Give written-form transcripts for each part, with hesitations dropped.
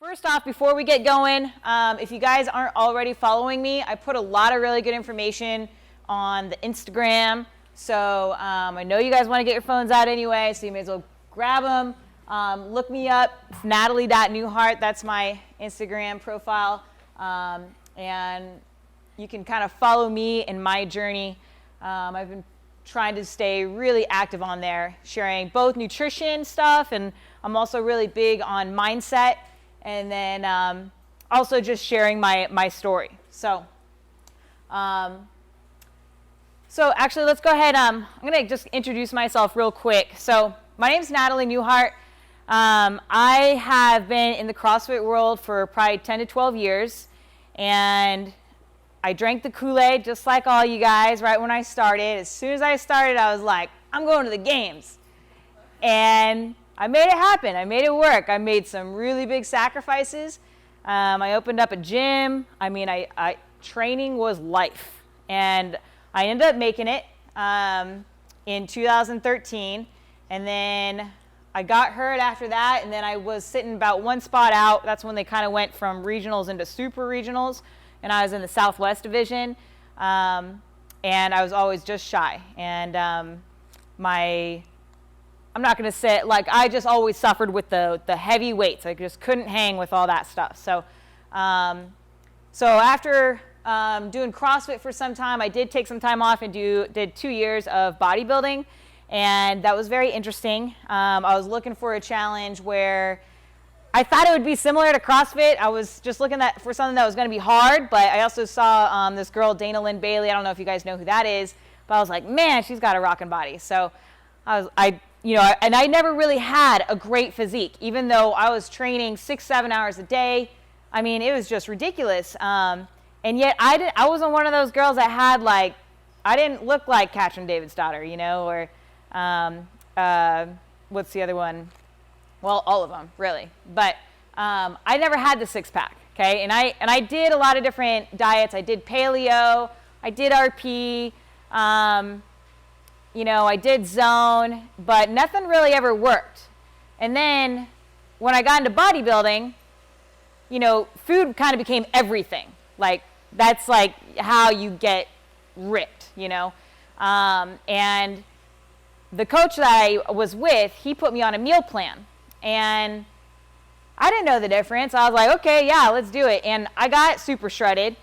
First off, before we get going, if you guys aren't already following me, I put a lot of really good information on the Instagram. So I know you guys want to get your phones out anyway, so you may as well grab them. Look me up. It's Natalie.Newhart. That's my Instagram profile. And you can kind of follow me in my journey. I've been trying to stay really active on there, sharing both nutrition stuff, and I'm also really big on mindset, and then also just sharing my story. So actually, let's go ahead. I'm going to just introduce myself real quick. So my name's Natalie Newhart. I have been in the CrossFit world for probably 10 to 12 years, and I drank the Kool-Aid just like all you guys right when I started. As soon as I started, I was like, I'm going to the games. And I made it happen. I made it work. I made some really big sacrifices. I opened up a gym. I mean, training was life. And I ended up making it in 2013. And then I got hurt after that. And then I was sitting about one spot out. That's when they kind of went from regionals into super regionals. And I was in the Southwest Division, and I was always just shy. And I'm not going to say, like, I just always suffered with the heavy weights. I just couldn't hang with all that stuff. So after doing CrossFit for some time, I did take some time off and did 2 years of bodybuilding, and that was very interesting. I was looking for a challenge where I thought it would be similar to CrossFit. I was just looking for something that was going to be hard, but I also saw this girl, Dana Lynn Bailey. I don't know if you guys know who that is, but I was like, man, she's got a rockin' body. So and I never really had a great physique, even though I was training 6-7 hours a day. I mean, it was just ridiculous. And yet I wasn't one of those girls that had, like, I didn't look like Katrin David's daughter, or what's the other one? Well, all of them, really. But I never had the six-pack, okay? And I did a lot of different diets. I did paleo. I did RP. I did zone. But nothing really ever worked. And then when I got into bodybuilding, food kind of became everything. Like, that's like how you get ripped, And the coach that I was with, he put me on a meal plan. And I didn't know the difference. I was like, okay, yeah, let's do it. And I got super shredded,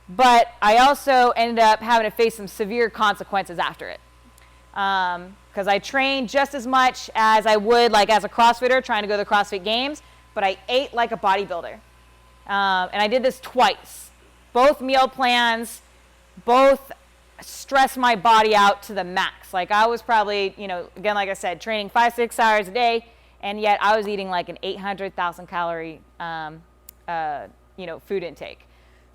but I also ended up having to face some severe consequences after it. Because I trained just as much as I would, like, as a CrossFitter trying to go to the CrossFit Games, but I ate like a bodybuilder. And I did this twice. Both meal plans, both stressed my body out to the max. Like, I was probably, again, like I said, training 5-6 hours a day. And yet I was eating like an 800,000 calorie, food intake.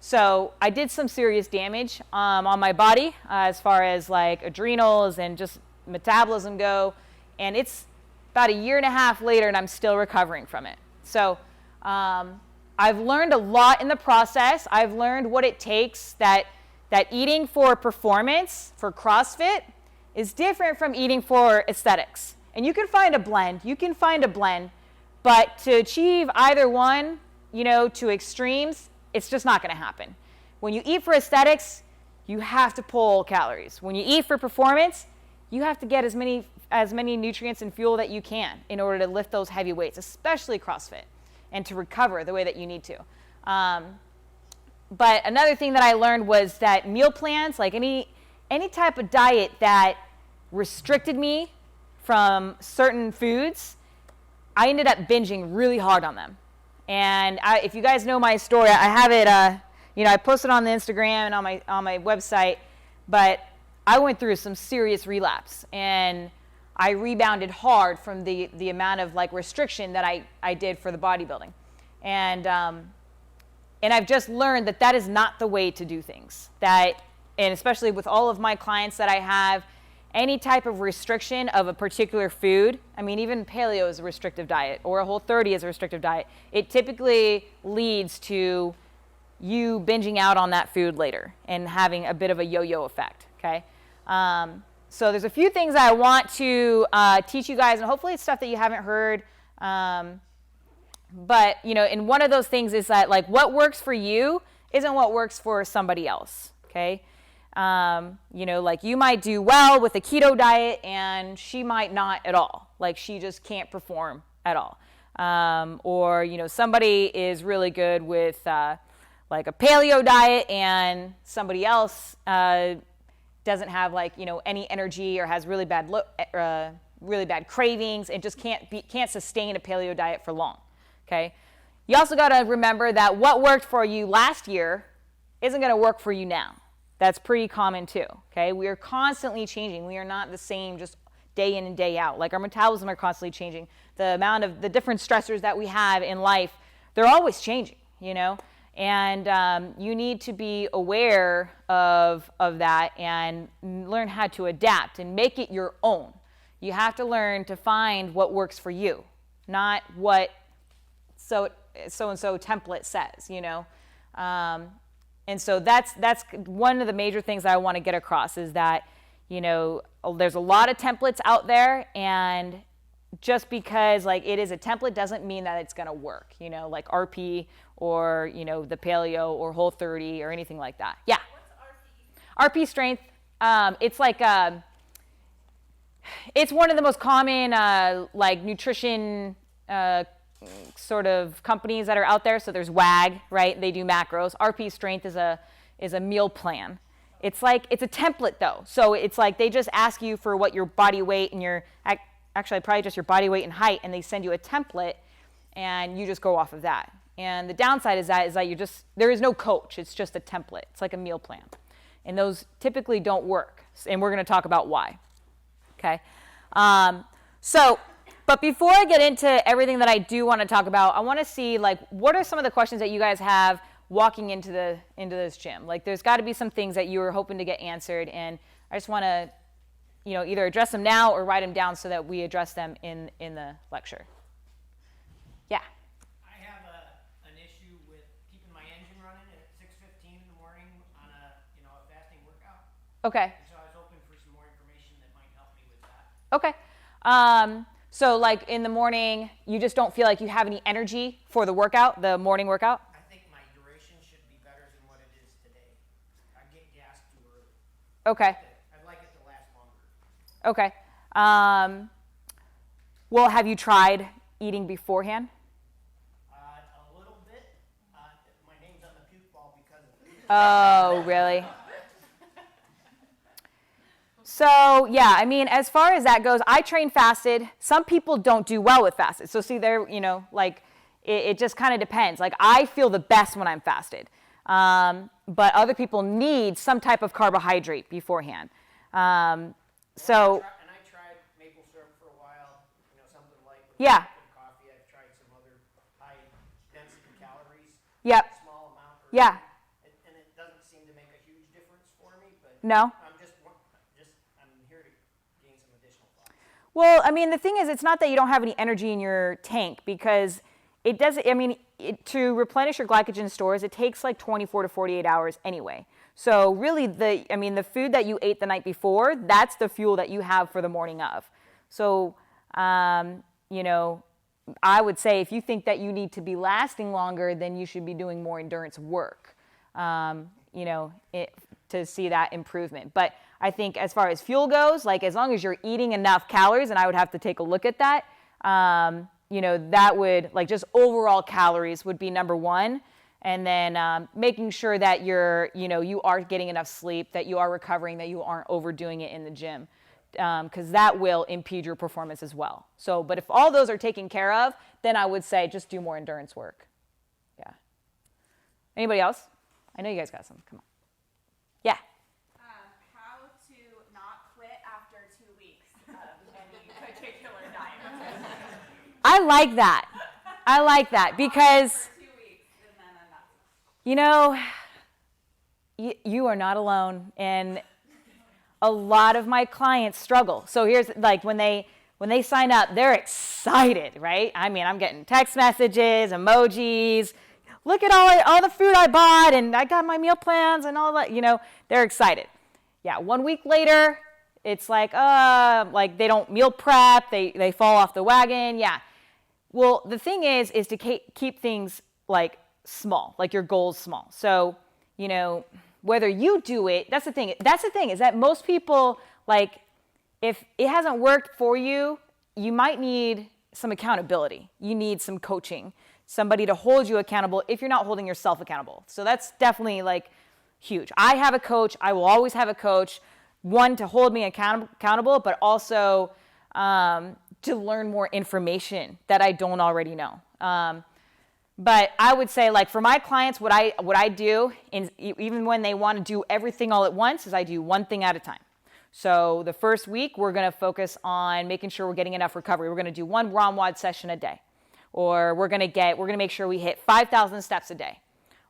So I did some serious damage on my body as far as like adrenals and just metabolism go. And it's about 1.5 years later and I'm still recovering from it. So I've learned a lot in the process. I've learned what it takes, that eating for performance, for CrossFit, is different from eating for aesthetics. And you can find a blend, but to achieve either one, to extremes, it's just not going to happen. When you eat for aesthetics, you have to pull calories. When you eat for performance, you have to get as many nutrients and fuel that you can in order to lift those heavy weights, especially CrossFit, and to recover the way that you need to. But another thing that I learned was that meal plans, like any type of diet that restricted me from certain foods, I ended up binging really hard on them. And if you guys know my story, I have it, I posted on the Instagram and on my website, but I went through some serious relapse, and I rebounded hard from the amount of like restriction that I did for the bodybuilding. And I've just learned that is not the way to do things. And especially with all of my clients that I have, any type of restriction of a particular food, I mean, even paleo is a restrictive diet, or a Whole30 is a restrictive diet. It typically leads to you binging out on that food later and having a bit of a yo-yo effect, okay? So there's a few things I want to teach you guys, and hopefully it's stuff that you haven't heard But, and one of those things is that, like, what works for you isn't what works for somebody else, okay? Like, you might do well with a keto diet and she might not at all. Like, she just can't perform at all. Or, somebody is really good with, like, a paleo diet and somebody else doesn't have, like, any energy or has really bad cravings and just can't sustain a paleo diet for long. Okay. You also got to remember that what worked for you last year isn't going to work for you now. That's pretty common too. Okay. We are constantly changing. We are not the same just day in and day out. Like, our metabolism are constantly changing. The amount of the different stressors that we have in life, they're always changing, and you need to be aware of that and learn how to adapt and make it your own. You have to learn to find what works for you, not what so-and-so template says, And so that's one of the major things that I want to get across is that, there's a lot of templates out there, and just because, like, it is a template doesn't mean that it's going to work, like RP or, the paleo or Whole30 or anything like that. Yeah. What's RP? RP strength. It's like, it's one of the most common, like, nutrition sort of companies that are out there. So there's WAG, right? They do macros. RP strength is a meal plan. It's like, it's a template though. So it's like they just ask you for what your body weight and actually probably just your body weight and height, and they send you a template and you just go off of that. And the downside is that there is no coach. It's just a template. It's like a meal plan. And those typically don't work. And we're going to talk about why. Okay. But before I get into everything that I do want to talk about, I want to see, like, what are some of the questions that you guys have walking into this gym? Like, there's got to be some things that you were hoping to get answered, and I just want to, either address them now or write them down so that we address them in the lecture. Yeah. I have an issue with keeping my engine running at 6:15 in the morning on a fasting workout. Okay. So I was hoping for some more information that might help me with that. Okay. So, like, in the morning, you just don't feel like you have any energy for the workout, the morning workout? I think my duration should be better than what it is today. I get gassed too early. Okay. I'd like it to last longer. Okay. Well, have you tried eating beforehand? A little bit. My name's on the puke ball because of it. Oh, really? So, yeah, I mean, as far as that goes, I train fasted. Some people don't do well with fasted. So, see, there, like, it just kind of depends. Like, I feel the best when I'm fasted. But other people need some type of carbohydrate beforehand. And I tried maple syrup for a while, something like yeah. Coffee. I've tried some other high density calories. Yep. Small amount. Yeah. And it doesn't seem to make a huge difference for me. But no. I'm here to gain some additional thoughts. Well, I mean, the thing is, it's not that you don't have any energy in your tank, because it does. I mean, to replenish your glycogen stores, it takes like 24 to 48 hours anyway. So really, the food that you ate the night before, that's the fuel that you have for the morning of. So, I would say if you think that you need to be lasting longer, then you should be doing more endurance work, to see that improvement. But I think as far as fuel goes, like, as long as you're eating enough calories, and I would have to take a look at that, that would, like, just overall calories would be number one. And then making sure that you are getting enough sleep, that you are recovering, that you aren't overdoing it in the gym, because that will impede your performance as well. So, but if all those are taken care of, then I would say just do more endurance work. Yeah. Anybody else? I know you guys got some. Come on. Yeah. How to not quit after 2 weeks of any particular diet. I like that because, you are not alone, and a lot of my clients struggle. So here's, like, when they sign up, they're excited, right? I mean, I'm getting text messages, emojis. Look at all the food I bought, and I got my meal plans and all that. They're excited. Yeah, 1 week later, it's like they don't meal prep. They fall off the wagon. Yeah. Well, the thing is to keep things like small, like your goals small. So, whether you do it, that's the thing is that most people, like, if it hasn't worked for you, you might need some accountability. You need some coaching, somebody to hold you accountable if you're not holding yourself accountable. So that's definitely like huge. I have a coach. I will always have a coach, one to hold me accountable, but also to learn more information that I don't already know. But I would say, like, for my clients, what I do, even when they want to do everything all at once, is I do one thing at a time. So the first week, we're going to focus on making sure we're getting enough recovery. We're going to do one ROMWOD session a day. Or we're going to make sure we hit 5,000 steps a day.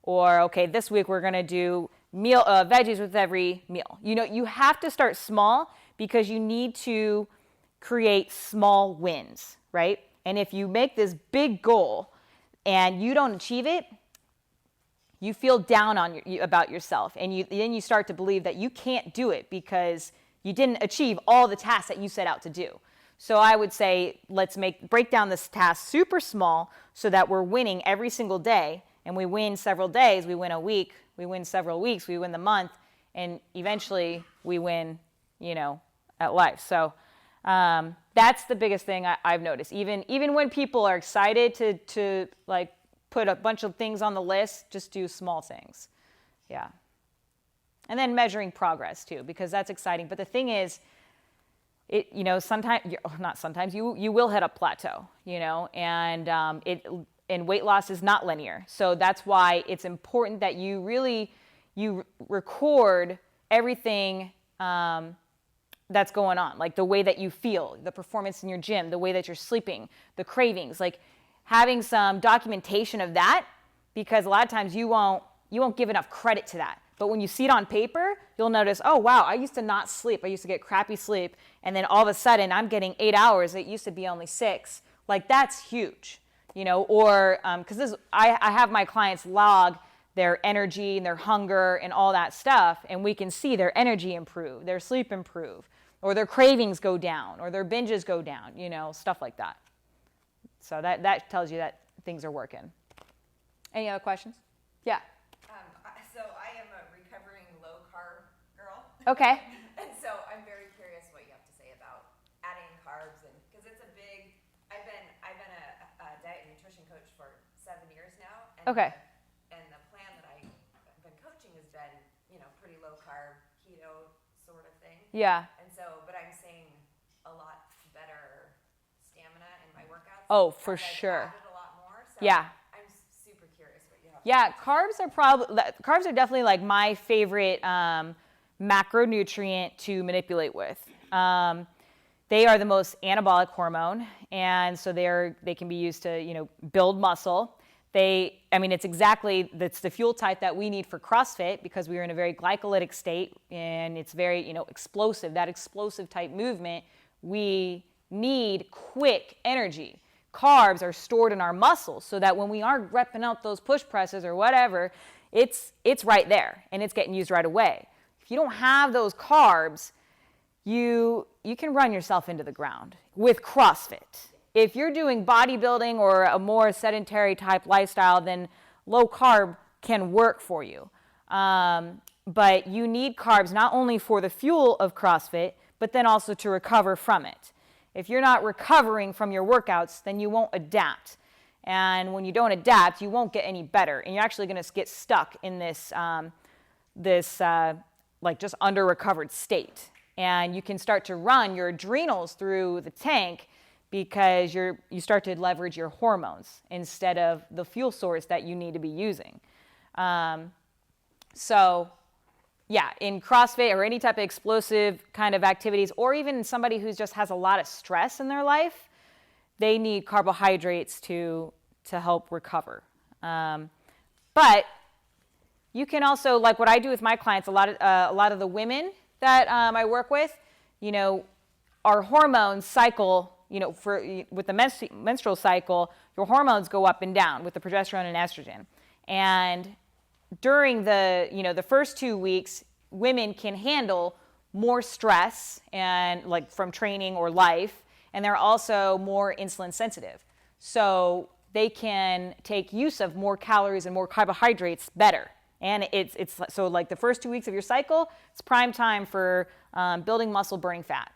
Or, okay, this week we're going to do veggies with every meal. You have to start small because you need to create small wins, right? And if you make this big goal and you don't achieve it, you feel down about yourself. And then you start to believe that you can't do it because you didn't achieve all the tasks that you set out to do. So I would say, let's break down this task super small so that we're winning every single day. And we win several days, we win a week, we win several weeks, we win the month, and eventually we win, at life. So that's the biggest thing I've noticed. Even when people are excited to like put a bunch of things on the list, just do small things. Yeah. And then measuring progress too, because that's exciting. But the thing is, sometimes you will hit a plateau, and weight loss is not linear. So that's why it's important that you record everything that's going on, like the way that you feel, the performance in your gym, the way that you're sleeping, the cravings, like having some documentation of that, because a lot of times you won't give enough credit to that. But when you see it on paper, you'll notice, oh, wow, I used to not sleep. I used to get crappy sleep. And then all of a sudden, I'm getting 8 hours. It used to be only 6. Like, that's huge, or because I have my clients log their energy and their hunger and all that stuff, and we can see their energy improve, their sleep improve, or their cravings go down, or their binges go down, stuff like that. So that tells you that things are working. Any other questions? Yeah. So I am a recovering low-carb girl. Okay. And so I'm very curious what you have to say about adding carbs, and because it's a big. I've been a diet and nutrition coach for 7 years now. And Okay. And the plan that I've been coaching has been, pretty low-carb, keto sort of thing. Yeah. And so, but I'm seeing a lot better stamina in my workouts. Oh, for I've sure. added a lot more. So Yeah. I'm super curious what you have. Yeah, carbs are definitely like my favorite macronutrient to manipulate with. They are the most anabolic hormone, and so they can be used to build muscle. It's the fuel type that we need for CrossFit because we are in a very glycolytic state, and it's very explosive. That explosive type movement, we need quick energy. Carbs are stored in our muscles so that when we are repping out those push presses or whatever, it's right there and it's getting used right away. If you don't have those carbs, you can run yourself into the ground with CrossFit. If you're doing bodybuilding or a more sedentary type lifestyle, then low carb can work for you. But you need carbs not only for the fuel of CrossFit, but then also to recover from it. If you're not recovering from your workouts, then you won't adapt. And when you don't adapt, you won't get any better. And you're actually going to get stuck in this just under-recovered state. And you can start to run your adrenals through the tank because you start to leverage your hormones instead of the fuel source that you need to be using. Yeah, in CrossFit or any type of explosive kind of activities, or even somebody who just has a lot of stress in their life, they need carbohydrates to help recover. But you can also, like what I do with my clients, a lot of the women that I work with, our hormones cycle, with the menstrual cycle, your hormones go up and down with the progesterone and estrogen. And during the first 2 weeks, women can handle more stress and from training or life, and they're also more insulin sensitive. so they can take use of more calories and more carbohydrates better. And it's so like the first 2 weeks of your cycle, it's prime time for building muscle, burning fat.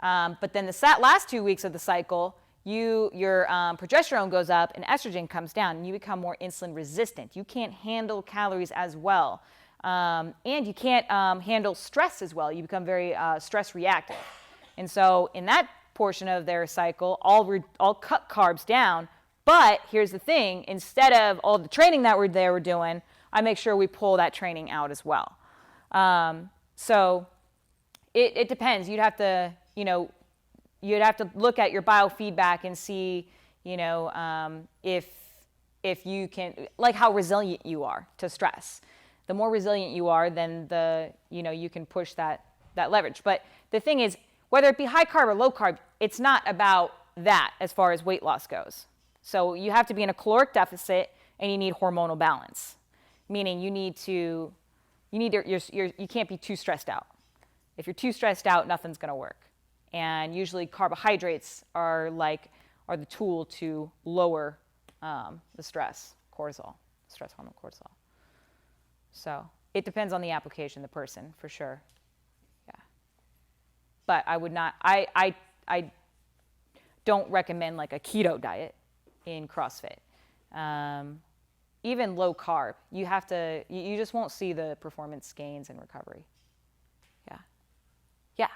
But then the last 2 weeks of the cycle, your progesterone goes up and estrogen comes down, and you become more insulin resistant. You can't handle calories as well, and you can't handle stress as well. You become very stress reactive. And so in that portion of their cycle, I'll cut carbs down. But here's the thing: instead of all the training that they were doing, I make sure we pull that training out as well. So it depends. You'd have to, you'd have to look at your biofeedback and see, if you can, like how resilient you are to stress. The more resilient you are, then you can push that leverage. But the thing is, whether it be high carb or low carb, it's not about that as far as weight loss goes. So you have to be in a caloric deficit and you need hormonal balance, meaning you can't be too stressed out. If you're too stressed out, nothing's going to work. And usually carbohydrates are the tool to lower the stress hormone cortisol. So it depends on the application, the person, for sure. Yeah. But I would not, I don't recommend like a keto diet in CrossFit. Even low carb, you just won't see the performance gains in recovery. Yeah. Yeah.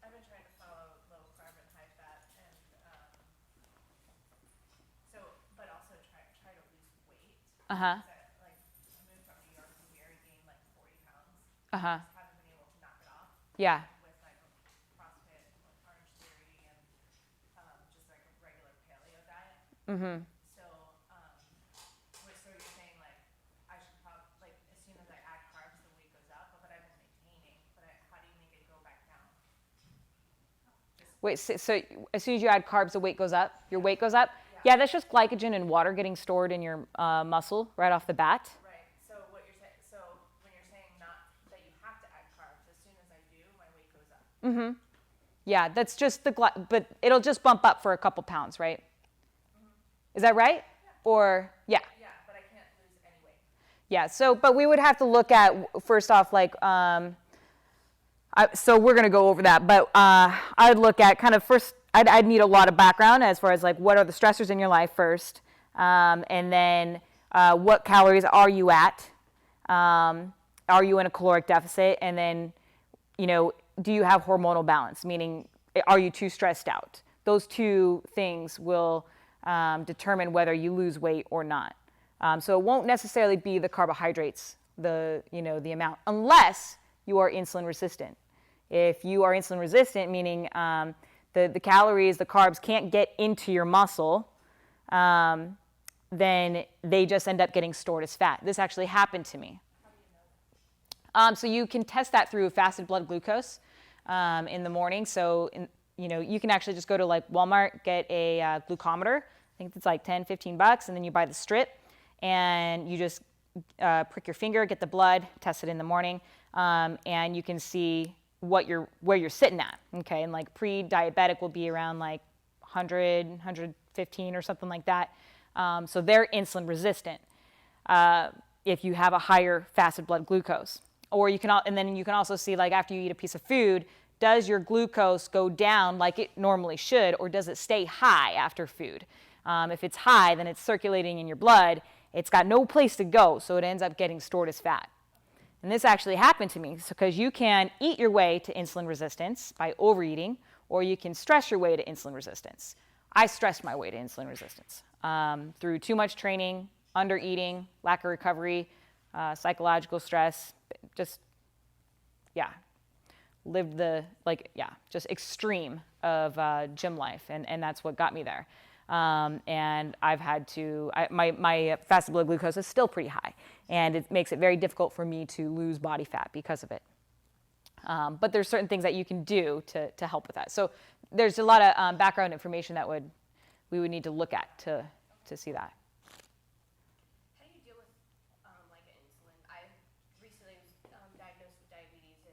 I've been trying to follow low carb and high fat, and but also try to lose weight. Uh-huh. I moved from New York, so we already gained like 40 pounds. Uh-huh. Just haven't been able to knock it off. Yeah. With like CrossFit, with Orange Theory, and just like a regular paleo diet. Mm-hmm. So you're saying like I should probably, like, as soon as I add carbs, the weight goes up, but I've been maintaining. But how do you make it go back down? Wait, so as soon as you add carbs, the weight goes up? Your weight goes up? Yeah, that's just glycogen and water getting stored in your muscle right off the bat. Right. So when you're saying not that you have to add carbs, as soon as I do, my weight goes up. Mm-hmm. Yeah, that's just but it'll just bump up for a couple pounds, right? Mm-hmm. Is that right? Yeah. Or, yeah. Yeah, but I can't lose any weight. Yeah, but we would have to look at, first off, like, so we're going to go over that, but I would look at kind of first, I'd need a lot of background as far as like what are the stressors in your life first, and then what calories are you at? Are you in a caloric deficit? And then, do you have hormonal balance? Meaning, are you too stressed out? Those two things will determine whether you lose weight or not. So it won't necessarily be the carbohydrates, the amount, unless you are insulin resistant. If you are insulin resistant, meaning the calories, the carbs can't get into your muscle, then they just end up getting stored as fat. This actually happened to me. How do you know that? So you can test that through fasted blood glucose in the morning. So you can actually just go to like Walmart, get a glucometer. I think it's like $10-15, and then you buy the strip, and you just prick your finger, get the blood, test it in the morning, and you can see where you're sitting at. Okay, and like pre-diabetic will be around like 100, 115 or something like that. So they're insulin resistant if you have a higher fasted blood glucose. Or and then you can also see, like, after you eat a piece of food, does your glucose go down like it normally should, or does it stay high after food? If it's high, then it's circulating in your blood. It's got no place to go, so it ends up getting stored as fat. And this actually happened to me, because you can eat your way to insulin resistance by overeating, or you can stress your way to insulin resistance. I stressed my way to insulin resistance through too much training, under eating, lack of recovery, psychological stress, lived just extreme of gym life, and that's what got me there. And I've had to, my fasted blood glucose is still pretty high, and it makes it very difficult for me to lose body fat because of it. But there's certain things that you can do to help with that. So there's a lot of background information that we would need to look at to see that. How do you deal with like insulin? I recently was diagnosed with diabetes, and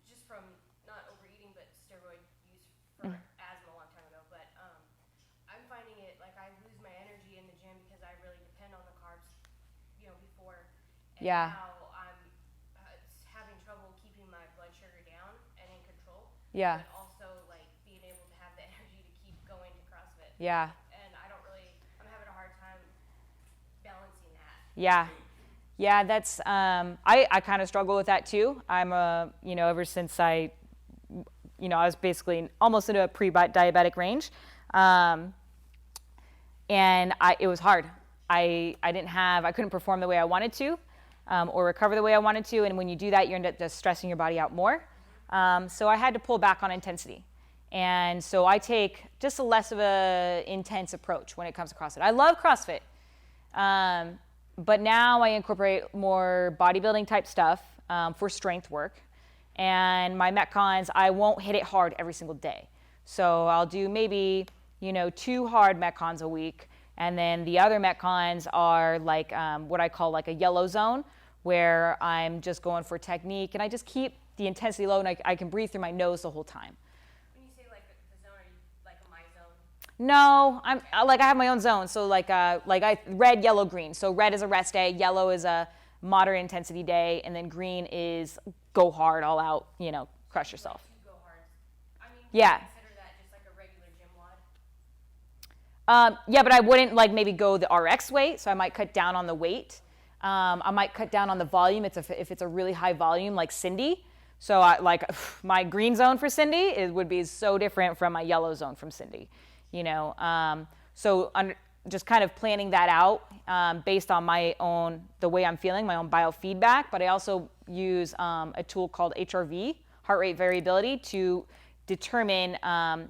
just from not overeating but steroid use for asthma a long time ago. But And Yeah. now I'm having trouble keeping my blood sugar down and in control. Yeah. But also like being able to have the energy to keep going to CrossFit. Yeah. And I'm having a hard time balancing that. Yeah. Yeah, that's, I kind of struggle with that too. I'm ever since I was basically almost in a pre-diabetic range. And it was hard. I couldn't perform the way I wanted to, or recover the way I wanted to. And when you do that, you end up just stressing your body out more. So I had to pull back on intensity. And so I take just a less of a intense approach when it comes to CrossFit. I love CrossFit. But now I incorporate more bodybuilding type stuff for strength work. And my Metcons, I won't hit it hard every single day. So I'll do maybe, 2 hard Metcons a week. And then the other Metcons are like what I call like a yellow zone, where I'm just going for technique. And I just keep the intensity low, and I can breathe through my nose the whole time. When you say like the zone, are you like a my zone? No, I have my own zone. So red, yellow, green. So red is a rest day, yellow is a moderate intensity day, and then green is go hard, all out, crush yourself. Like you go hard. I mean, Yeah. consider that just like a regular gym WOD. Yeah, but I wouldn't maybe go the RX weight. So I might cut down on the weight. I might cut down on the volume. If it's a really high volume like Cindy. So my green zone for Cindy would be so different from my yellow zone from Cindy. Just kind of planning that out based on the way I'm feeling, my own biofeedback. But I also use a tool called HRV, heart rate variability, to determine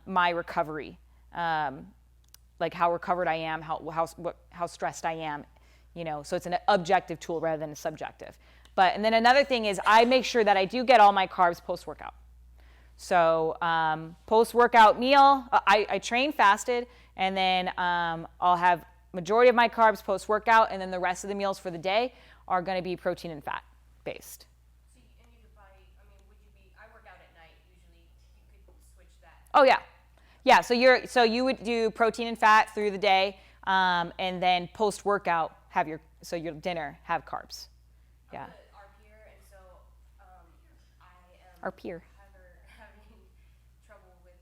my recovery, like how recovered I am, how stressed I am. So it's an objective tool rather than a subjective. And then another thing is I make sure that I do get all my carbs post-workout. So post-workout meal, I train fasted, and then I'll have majority of my carbs post-workout, and then the rest of the meals for the day are going to be protein and fat based. So and you could probably, I work out at night usually. You could switch that. Oh yeah, yeah. So you would do protein and fat through the day, and then post-workout your dinner have carbs. Yeah. Our peer, and so I am. Our peer. Having trouble with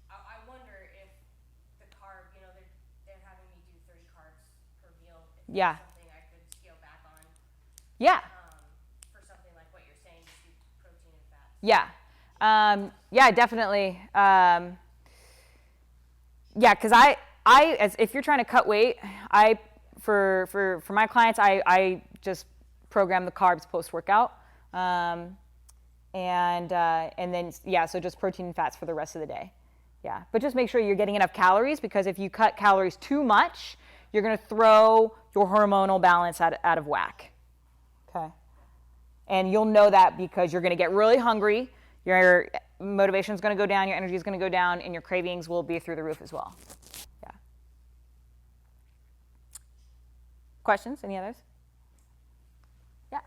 I wonder if the carb, they're having me do 30 carbs per meal. If Yeah. that's something I could scale back on. Yeah. For something like what you're saying, just do protein and fat. Yeah. Yeah, definitely. Yeah, because if you're trying to cut weight, for my clients, I just program the carbs post-workout. And then, so just protein and fats for the rest of the day. Yeah, but just make sure you're getting enough calories, because if you cut calories too much, you're going to throw your hormonal balance out of whack. Okay. And you'll know that because you're going to get really hungry, your motivation is going to go down, your energy is going to go down, and your cravings will be through the roof as well. Yeah. Questions? Any others? Yeah.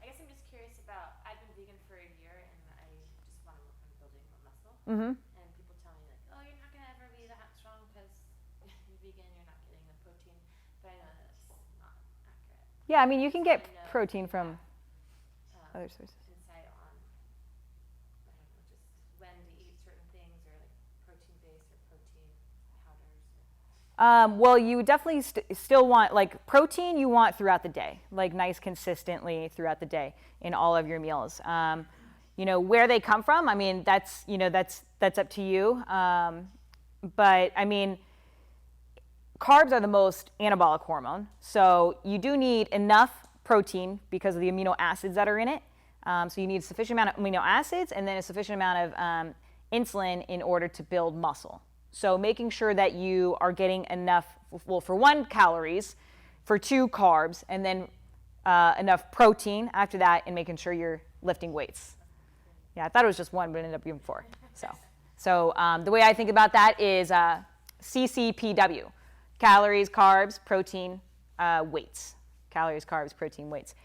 I guess I'm just curious about, I've been vegan for a year and I just want to work on building more muscle. Mm-hmm. And people tell me like, oh, you're not going to ever be that strong because you're vegan, you're not getting the protein. But I know that's not accurate. Yeah, I mean, you can get I know protein you from have, other sources. insight on, I don't know, just when to eat certain things, or like protein based or protein powders. Well, you definitely still want, protein you want throughout the day, nice consistently throughout the day in all of your meals. Where they come from, I mean, that's up to you. But I mean, carbs are the most anabolic hormone. So you do need enough protein because of the amino acids that are in it. So you need a sufficient amount of amino acids and then a sufficient amount of insulin in order to build muscle. So making sure that you are getting enough, for 1, calories, for 2, carbs, and then enough protein after that, and making sure you're lifting weights. Yeah, I thought it was just 1, but it ended up being 4. So the way I think about that is CCPW, calories, carbs, protein, weights. Calories, carbs, protein, weights.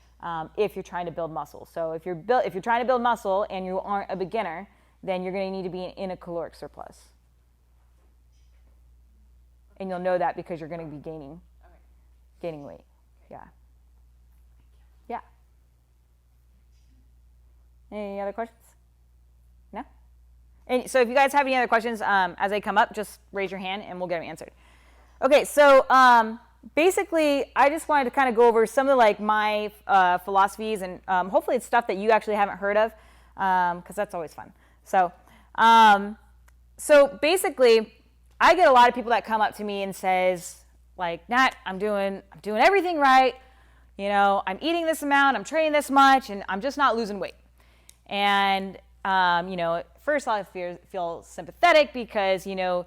If you're trying to build muscle. So if you're trying to build muscle and you aren't a beginner, then you're going to need to be in a caloric surplus. And you'll know that because you're going to be gaining weight. Yeah. Any other questions? No? And so if you guys have any other questions as they come up, just raise your hand and we'll get them answered. Okay, so basically, I just wanted to kind of go over some of like my philosophies, and hopefully it's stuff that you actually haven't heard of, because that's always fun. So, so basically, I get a lot of people that come up to me and says, like, Nat, I'm doing everything right. You know, I'm eating this amount, I'm training this much, and I'm just not losing weight. And you know, at first I feel sympathetic because, you know,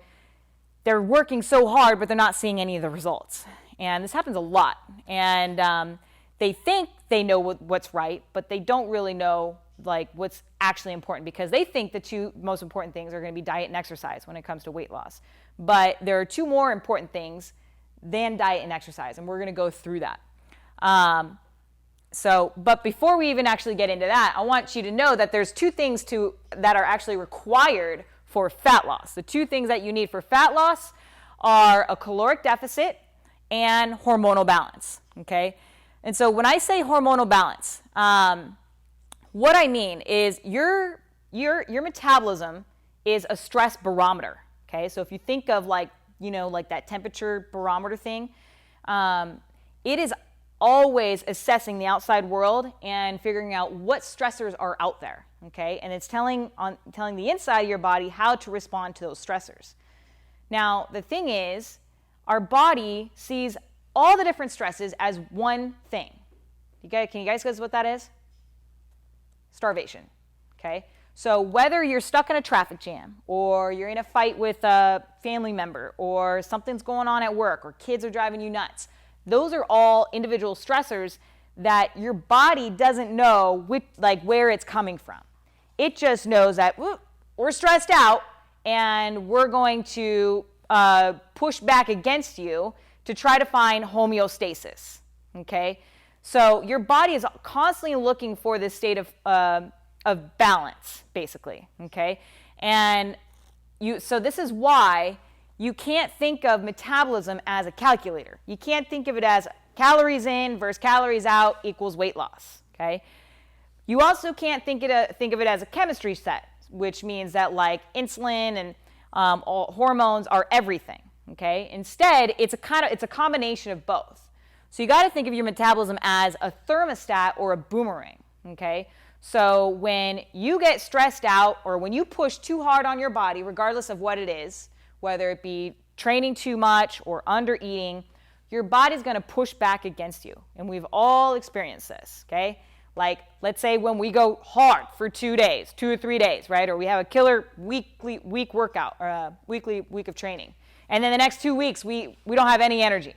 they're working so hard, but they're not seeing any of the results. And this happens a lot. And they think they know what's right, but they don't really know like what's actually important, because they think the two most important things are going to be diet and exercise when it comes to weight loss. But there are two more important things than diet and exercise, and we're going to go through that. But before we even actually get into that, I want you to know that there's two things that are actually required for fat loss. The two things that you need for fat loss are a caloric deficit and hormonal balance, okay? And so when I say hormonal balance, what I mean is your metabolism is a stress barometer, okay? So if you think of like, you know, like that temperature barometer thing, it is always assessing the outside world and figuring out what stressors are out there, okay? And it's telling the inside of your body how to respond to those stressors. Now, the thing is, our body sees all the different stresses as one thing. Can you guys guess what that is? Starvation, okay? So whether you're stuck in a traffic jam, or you're in a fight with a family member, or something's going on at work, or kids are driving you nuts, those are all individual stressors that your body doesn't know where it's coming from. It just knows that we're stressed out and we're going to push back against you to try to find homeostasis, okay? So your body is constantly looking for this state of balance, basically, okay? And so this is why you can't think of metabolism as a calculator. You can't think of it as calories in versus calories out equals weight loss, okay? You also can't think of it as a chemistry set, which means that like insulin and all hormones are everything, okay? Instead, it's a combination of both. So you got to think of your metabolism as a thermostat or a boomerang, okay? So when you get stressed out, or when you push too hard on your body, regardless of what it is, whether it be training too much or under eating, your body's going to push back against you. And we've all experienced this, okay? Like, let's say when we go hard for 2 days, 2 or 3 days, right? Or we have a killer week workout, or a week of training. And then the next 2 weeks, we don't have any energy,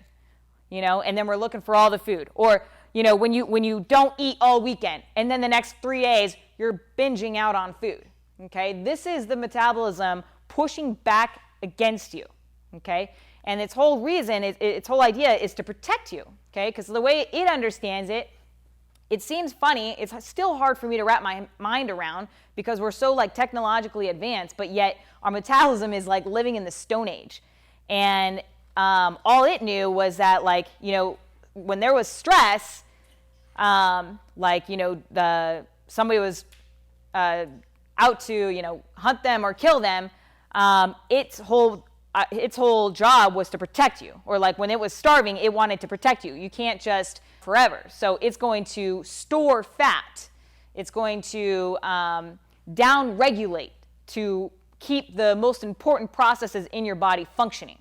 you know? And then we're looking for all the food. Or, you know, when you don't eat all weekend, and then the next 3 days, you're binging out on food, okay? This is the metabolism pushing back against you, okay? And its whole reason, its whole idea is to protect you, okay? Because the way it understands it, it seems funny. It's still hard for me to wrap my mind around because we're so like technologically advanced, but yet our metabolism is like living in the Stone Age. And all it knew was that, like, you know, when there was stress, like, you know, somebody was out to, you know, hunt them or kill them, its whole job was to protect you. Or like when it was starving, it wanted to protect you. You can't just forever. So it's going to store fat. It's going to down-regulate to keep the most important processes in your body functioning.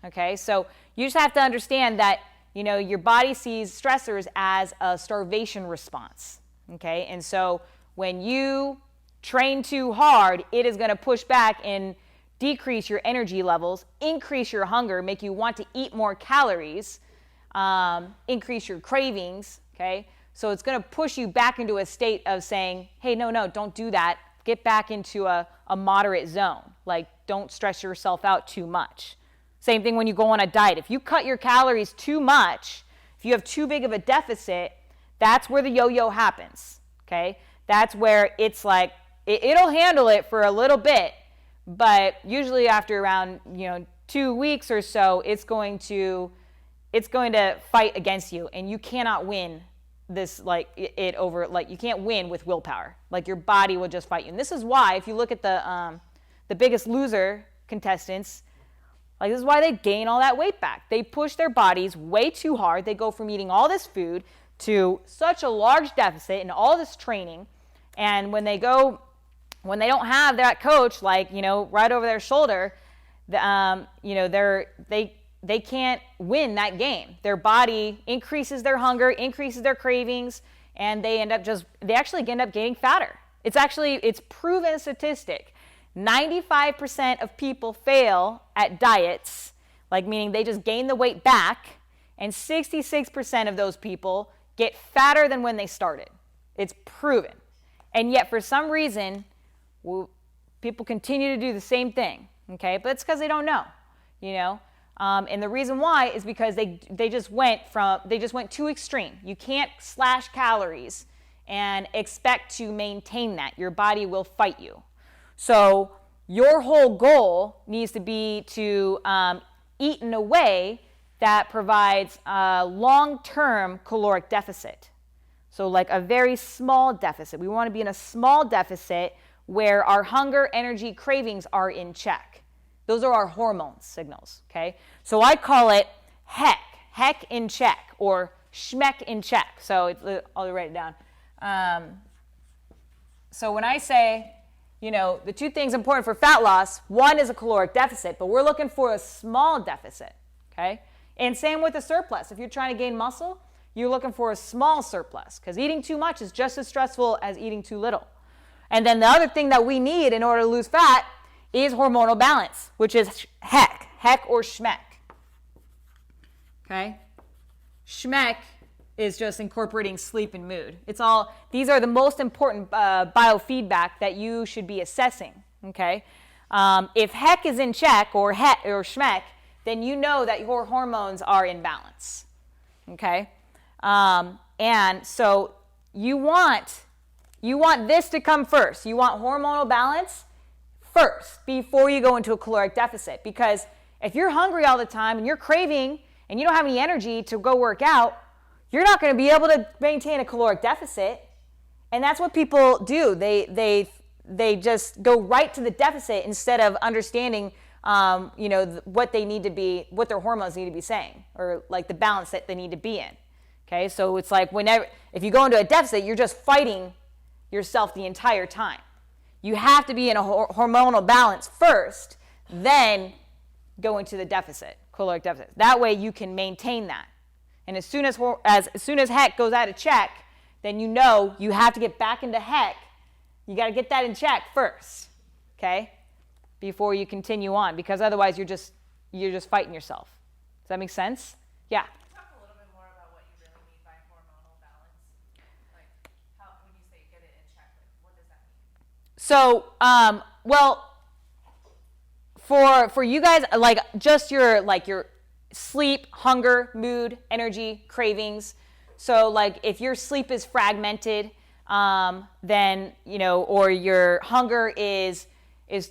Okay, so you just have to understand that, you know, your body sees stressors as a starvation response. Okay, and so when you train too hard, it is going to push back and decrease your energy levels, increase your hunger, make you want to eat more calories, increase your cravings, okay? So it's going to push you back into a state of saying, hey, no, don't do that. Get back into a moderate zone. Like, don't stress yourself out too much. Same thing when you go on a diet. If you cut your calories too much, if you have too big of a deficit, that's where the yo-yo happens, okay? That's where it's like, it'll handle it for a little bit, but usually after around, you know, 2 weeks or so, it's going to fight against you, and you cannot win it over, like you can't win with willpower. Like your body will just fight you. And this is why, if you look at the Biggest Loser contestants, like this is why they gain all that weight back. They push their bodies way too hard. They go from eating all this food to such a large deficit and all this training. And when they don't have that coach, like, you know, right over their shoulder, you know, they can't win that game. Their body increases their hunger, increases their cravings, and they actually end up getting fatter. It's proven statistic. 95% of people fail at diets, like meaning they just gain the weight back, and 66% of those people get fatter than when they started. It's proven. And yet for some reason, people continue to do the same thing, okay? But it's because they don't know, you know? And the reason why is because they just went too extreme. You can't slash calories and expect to maintain that. Your body will fight you. So your whole goal needs to be to eat in a way that provides a long-term caloric deficit. So like a very small deficit. We want to be in a small deficit where our hunger, energy, cravings are in check. Those are our hormone signals, okay? So I call it heck in check, or schmeck in check. So I'll write it down. So when I say, you know, the two things important for fat loss, one is a caloric deficit, but we're looking for a small deficit, okay? And same with the surplus. If you're trying to gain muscle, you're looking for a small surplus, because eating too much is just as stressful as eating too little. And then the other thing that we need in order to lose fat is hormonal balance, which is heck or schmeck, okay? Schmeck is just incorporating sleep and mood. These are the most important biofeedback that you should be assessing, okay? If heck is in check, or schmeck, then you know that your hormones are in balance, okay? And so you want this to come first. You want hormonal balance first before you go into a caloric deficit, because if you're hungry all the time and you're craving and you don't have any energy to go work out, you're not going to be able to maintain a caloric deficit. And that's what people do. They just go right to the deficit instead of understanding you know, what their hormones need to be saying, or like the balance that they need to be in. Okay, so it's like if you go into a deficit, you're just fighting yourself the entire time. You have to be in a hormonal balance first, then go into the deficit, caloric deficit. That way you can maintain that. And as soon as heck goes out of check, then you know you have to get back into heck. You got to get that in check first, okay, before you continue on, because otherwise you're just fighting yourself. Does that make sense? Yeah. Talk a little bit more about what you really mean by hormonal balance. Like, when you say get it in check, like, what does that mean? So, well, for you guys, like just your sleep, hunger, mood, energy, cravings. So like if your sleep is fragmented, then, you know, or your hunger is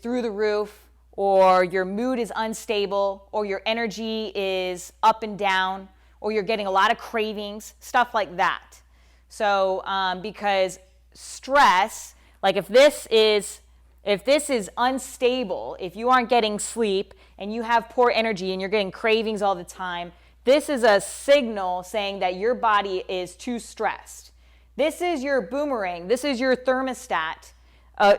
through the roof, or your mood is unstable, or your energy is up and down, or you're getting a lot of cravings, stuff like that. So because stress, like if this is unstable, if you aren't getting sleep and you have poor energy and you're getting cravings all the time, this is a signal saying that your body is too stressed. This is your boomerang. This is your thermostat,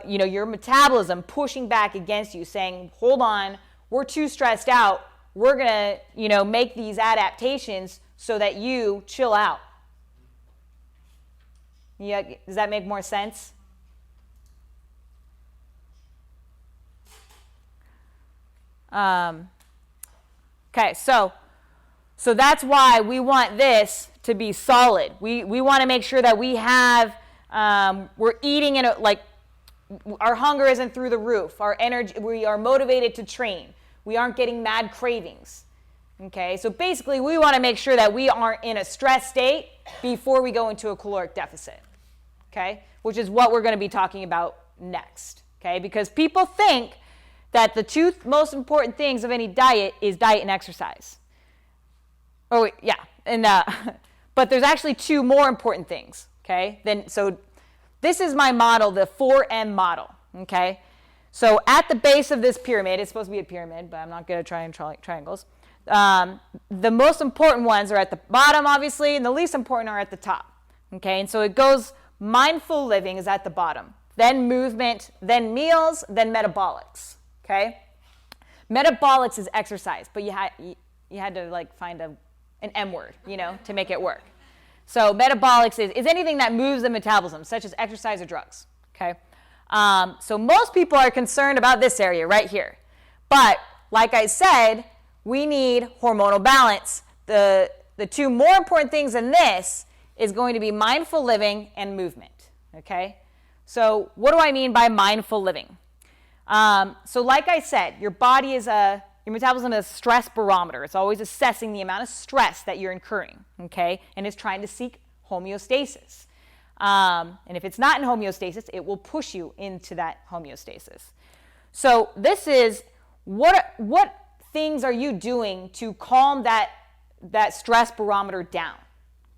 you know, your metabolism pushing back against you, saying, hold on, we're too stressed out. We're going to, you know, make these adaptations so that you chill out. Yeah, does that make more sense? Okay, so that's why we want this to be solid. We want to make sure that we have, we're eating in our hunger isn't through the roof. Our energy, we are motivated to train. We aren't getting mad cravings. Okay, so basically we want to make sure that we aren't in a stress state before we go into a caloric deficit. Okay, which is what we're going to be talking about next. Okay, because people think that the two most important things of any diet is diet and exercise. Oh, yeah. And but But there's actually two more important things, okay? So this is my model, the 4M model, okay? So at the base of this pyramid, it's supposed to be a pyramid, but I'm not good at triangles. The most important ones are at the bottom, obviously, and the least important are at the top, okay? And so it goes, mindful living is at the bottom, then movement, then meals, then metabolics, okay? Metabolics is exercise, but you had to like find an M word, to make it work. So metabolics is anything that moves the metabolism, such as exercise or drugs, okay? So most people are concerned about this area right here. But like I said, we need hormonal balance. The two more important things in this is going to be mindful living and movement, okay? So what do I mean by mindful living? So like I said, your metabolism is a stress barometer. It's always assessing the amount of stress that you're incurring, okay? And it's trying to seek homeostasis. And if it's not in homeostasis, it will push you into that homeostasis. So this is, what things are you doing to calm that stress barometer down,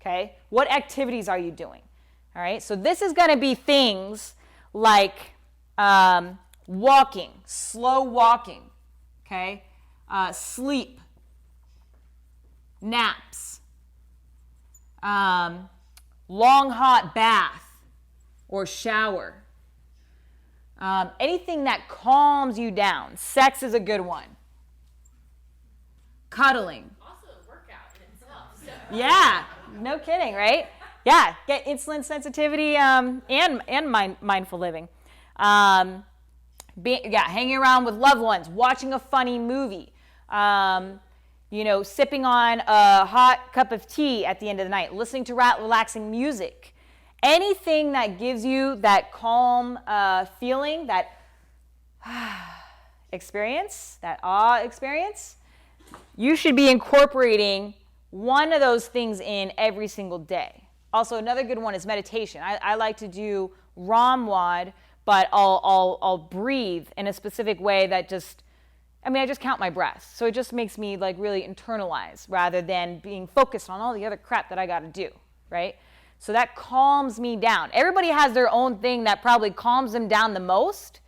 okay? What activities are you doing, all right? So this is going to be things like walking, slow walking, okay? Sleep, naps, long hot bath or shower, anything that calms you down. Sex is a good one. Cuddling. Also a workout in itself. So. Yeah, no kidding, right? Yeah, get insulin sensitivity and mindful living. Hanging around with loved ones, watching a funny movie, sipping on a hot cup of tea at the end of the night, listening to relaxing music. Anything that gives you that calm feeling, that experience, that awe experience, you should be incorporating one of those things in every single day. Also, another good one is meditation. I like to do Ramwad, but I'll breathe in a specific way that I just count my breaths. So it just makes me like really internalize rather than being focused on all the other crap that I got to do, right? So that calms me down. Everybody has their own thing that probably calms them down the most.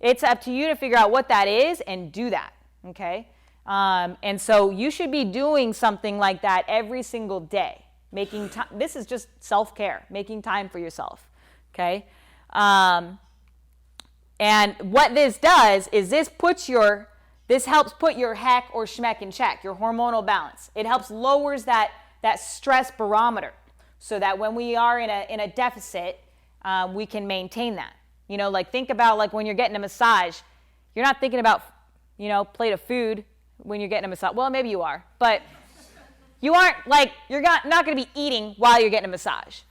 It's up to you to figure out what that is and do that, okay? And so you should be doing something like that every single day. Making time. This is just self-care, making time for yourself, okay? And what this does is this helps put your heck or schmeck in check, your hormonal balance. It helps lowers that stress barometer so that when we are in a deficit, we can maintain that. Like think about like when you're getting a massage, you're not thinking about, plate of food when you're getting a massage. Well, maybe you are, but you aren't like, you're not going to be eating while you're getting a massage,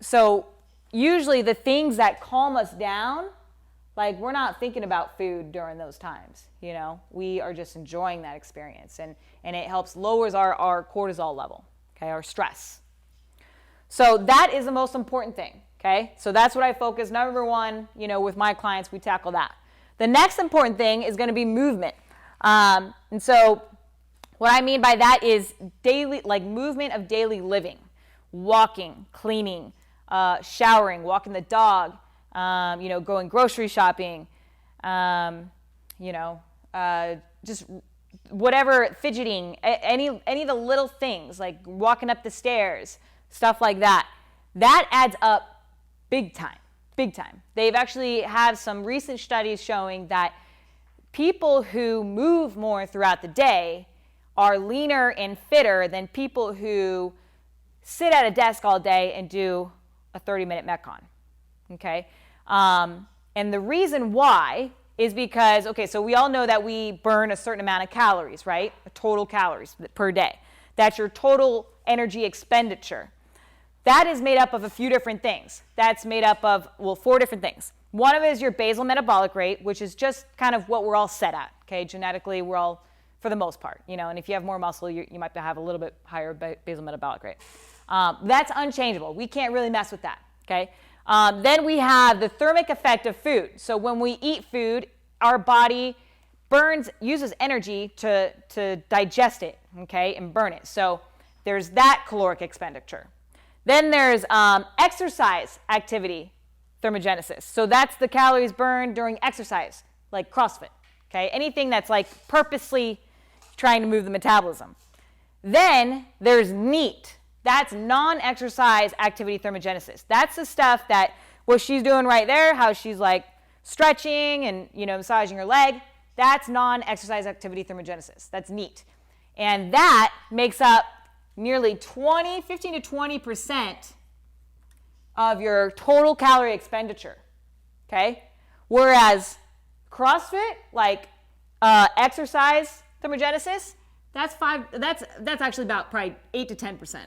So usually the things that calm us down, like we're not thinking about food during those times, we are just enjoying that experience and it helps lowers our cortisol level, okay, our stress. So that is the most important thing, okay? So that's what I focus, number one, with my clients, we tackle that. The next important thing is going to be movement. And so what I mean by that is movement of daily living, walking, cleaning, showering, walking the dog, going grocery shopping, just whatever, fidgeting, any of the little things like walking up the stairs, stuff like that. That adds up big time. They've actually have some recent studies showing that people who move more throughout the day are leaner and fitter than people who sit at a desk all day and do a 30-minute Metcon, okay? And the reason why is because, so we all know that we burn a certain amount of calories, right? Total calories per day. That's your total energy expenditure. That is made up of a few different things. That's made up of, 4 different things. One of it is your basal metabolic rate, which is just kind of what we're all set at, okay? Genetically, we're all, for the most part, and if you have more muscle, you might have a little bit higher basal metabolic rate. That's unchangeable. We can't really mess with that, okay? Then we have the thermic effect of food. So when we eat food, our body uses energy to digest it, okay, and burn it. So there's that caloric expenditure. Then there's exercise activity thermogenesis. So that's the calories burned during exercise, like CrossFit. Okay, anything that's like purposely trying to move the metabolism. Then there's NEAT. That's non-exercise activity thermogenesis. That's the stuff that what she's doing right there, how she's like stretching and massaging her leg. That's non-exercise activity thermogenesis. That's NEAT. And that makes up nearly 15 to 20% of your total calorie expenditure. Okay? Whereas CrossFit, like exercise thermogenesis, that's actually about probably 8 to 10%.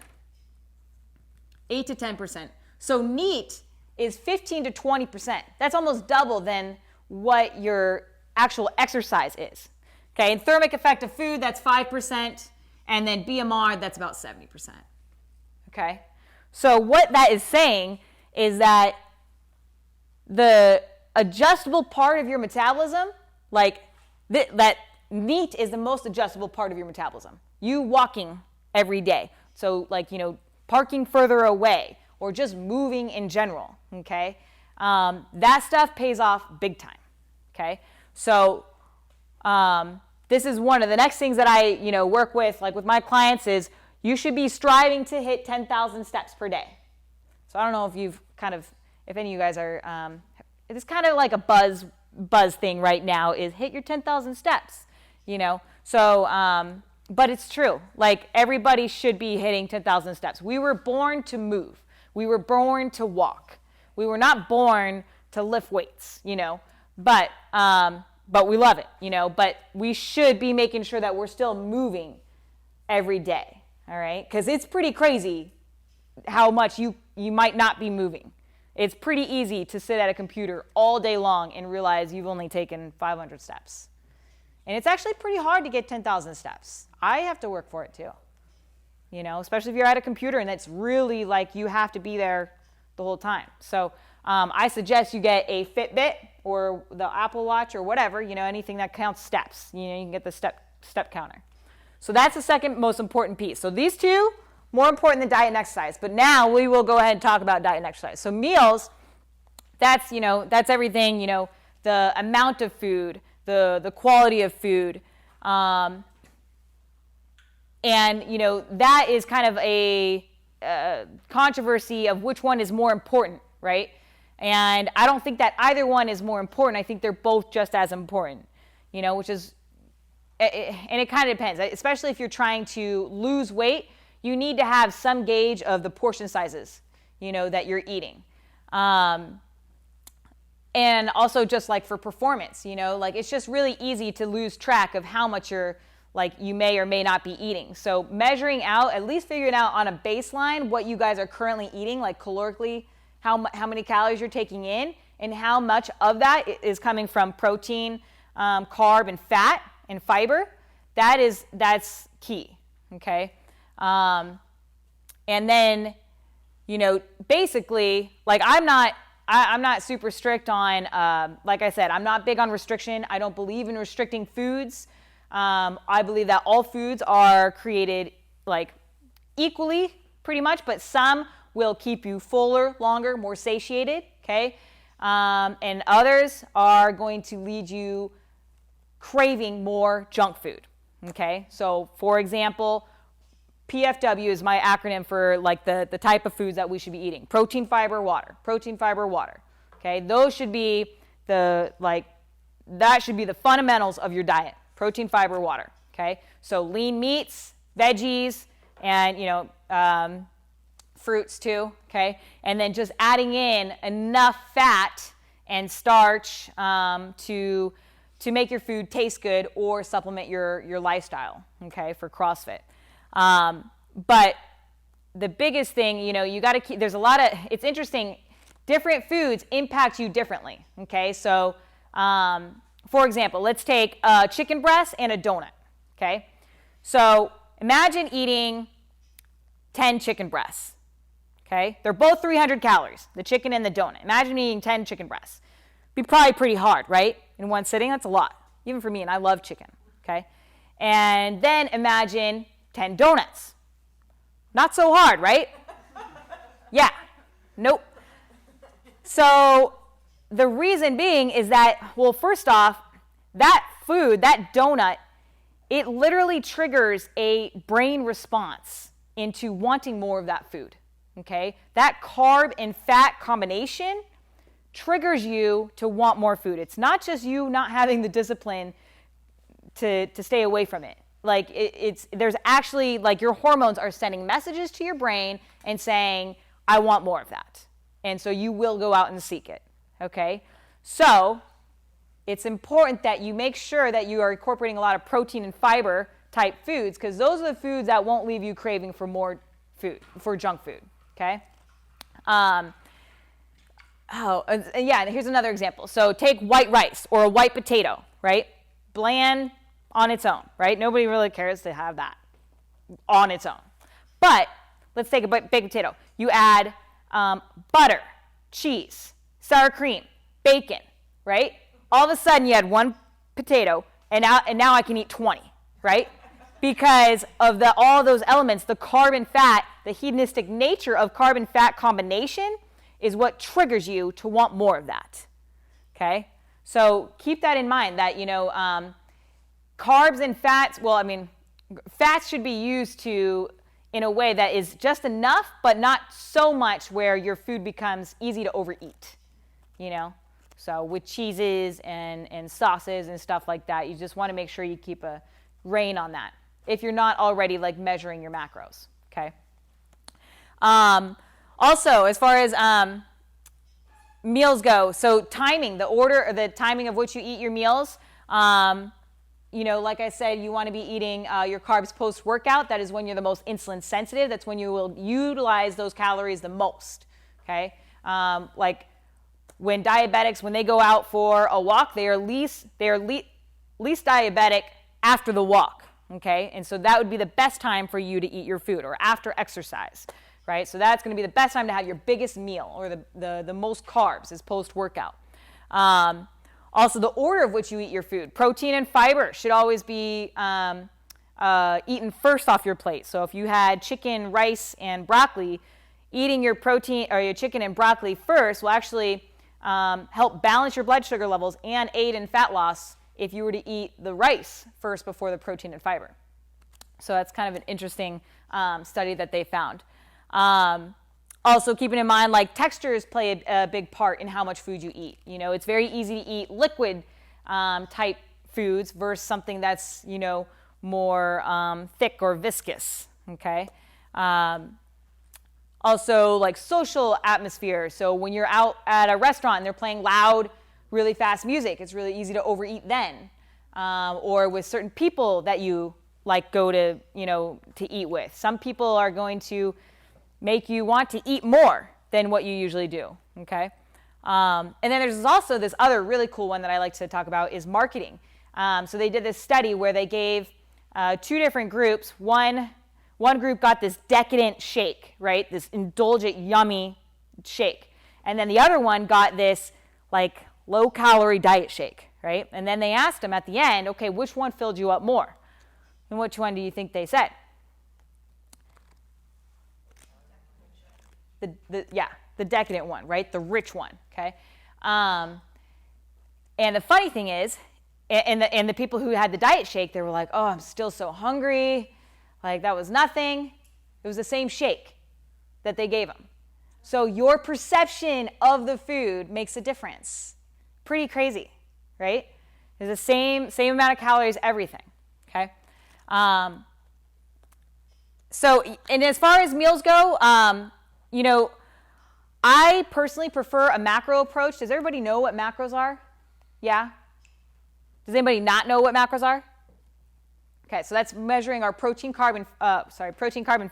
8 to 10%. So NEAT is 15 to 20%. That's almost double than what your actual exercise is. Okay, and thermic effect of food, that's 5%, and then BMR, that's about 70%. Okay, so what that is saying is that the adjustable part of your metabolism, like that NEAT is the most adjustable part of your metabolism. You walking every day, so like, parking further away or just moving in general, okay? That stuff pays off big time, okay? So this is one of the next things that I, work with, like with my clients, is you should be striving to hit 10,000 steps per day. So I don't know if you've if any of you guys are, it's kind of like a buzz thing right now, is hit your 10,000 steps, So, but it's true. Like, everybody should be hitting 10,000 steps. We were born to move. We were born to walk. We were not born to lift weights, but we love it, but we should be making sure that we're still moving every day, all right? Because it's pretty crazy how much you might not be moving. It's pretty easy to sit at a computer all day long and realize you've only taken 500 steps. And it's actually pretty hard to get 10,000 steps. I have to work for it too, especially if you're at a computer and it's really like you have to be there the whole time. So I suggest you get a Fitbit or the Apple Watch or whatever, anything that counts steps. You can get the step counter. So that's the second most important piece. So these two, more important than diet and exercise. But now we will go ahead and talk about diet and exercise. So meals, that's everything, the amount of food, the quality of food. And, that is kind of a controversy of which one is more important, right? And I don't think that either one is more important. I think they're both just as important, which is, and it kind of depends, especially if you're trying to lose weight. You need to have some gauge of the portion sizes, that you're eating. And also just like for performance, like it's just really easy to lose track of how much you may or may not be eating. So measuring out, at least figuring out on a baseline what you guys are currently eating, like calorically, how many calories you're taking in, and how much of that is coming from protein, carb, and fat, and fiber. That's key, okay? And then, basically, like I'm not super strict on, like I said, I'm not big on restriction. I don't believe in restricting foods. I believe that all foods are created like equally, pretty much, but some will keep you fuller, longer, more satiated, okay? And others are going to lead you craving more junk food, okay? So, for example, PFW is my acronym for like the type of foods that we should be eating. Protein, fiber, water. Protein, fiber, water. Okay, those should be that should be the fundamentals of your diet. Protein, fiber, water. Okay, so lean meats, veggies, and fruits too. Okay, and then just adding in enough fat and starch to make your food taste good or supplement your lifestyle. Okay, for CrossFit. But the biggest thing, you got to keep, there's a lot of, it's interesting, different foods impact you differently, okay? So, for example, let's take a chicken breast and a donut, okay? So, imagine eating 10 chicken breasts, okay? They're both 300 calories, the chicken and the donut. Imagine eating 10 chicken breasts. Be probably pretty hard, right? In one sitting, that's a lot, even for me, and I love chicken, okay? And then imagine 10 donuts. Not so hard, right? Yeah. Nope. So the reason being is that, well, first off, that food, that donut, it literally triggers a brain response into wanting more of that food, okay? That carb and fat combination triggers you to want more food. It's not just you not having the discipline to stay away from it. Like there's actually, like, your hormones are sending messages to your brain and saying, I want more of that. And so you will go out and seek it, okay? So it's important that you make sure that you are incorporating a lot of protein and fiber type foods, because those are the foods that won't leave you craving for more food, for junk food, okay? Yeah, here's another example. So take white rice or a white potato, right? Bland on its own, right? Nobody really cares to have that on its own. But let's take a baked potato. You add butter, cheese, sour cream, bacon, right? All of a sudden you had one potato, and now I can eat 20, right? Because of all those elements, the carb and fat, the hedonistic nature of carb and fat combination is what triggers you to want more of that, okay? So keep that in mind, that, carbs and fats, fats should be used in a way that is just enough, but not so much where your food becomes easy to overeat, So with cheeses and sauces and stuff like that, you just want to make sure you keep a rein on that if you're not already, like, measuring your macros, okay? Also, as far as meals go, so timing, the timing of which you eat your meals, like I said, you want to be eating your carbs post-workout. That is when you're the most insulin sensitive. That's when you will utilize those calories the most, okay? Like when diabetics, when they go out for a walk, they are least diabetic after the walk, okay? And so that would be the best time for you to eat your food, or after exercise, right? So that's going to be the best time to have your biggest meal, or the most carbs, is post-workout. Also, the order of which you eat your food. Protein and fiber should always be eaten first off your plate. So if you had chicken, rice, and broccoli, eating your protein or your chicken and broccoli first will actually help balance your blood sugar levels and aid in fat loss if you were to eat the rice first before the protein and fiber. So that's kind of an interesting study that they found. Also, keeping in mind, like, textures play a big part in how much food you eat. It's very easy to eat liquid type foods versus something that's, more thick or viscous, okay? Also, like, social atmosphere. So when you're out at a restaurant and they're playing loud, really fast music, it's really easy to overeat then. Or with certain people that you, like, go to, to eat with. Some people are going to make you want to eat more than what you usually do, okay? And then there's also this other really cool one that I like to talk about is marketing. So they did this study where they gave two different groups. One group got this decadent shake, right? This indulgent, yummy shake. And then the other one got this, like, low-calorie diet shake, right? And then they asked them at the end, okay, which one filled you up more? And which one do you think they said? The decadent one, right? The rich one, okay? And the funny thing is, and the people who had the diet shake, they were like, oh, I'm still so hungry. Like, that was nothing. It was the same shake that they gave them. So your perception of the food makes a difference. Pretty crazy, right? It's the same amount of calories, everything, okay? So, and as far as meals go, I personally prefer a macro approach. Does everybody know what macros are? Yeah? Does anybody not know what macros are? Okay, so that's measuring our protein, carb, and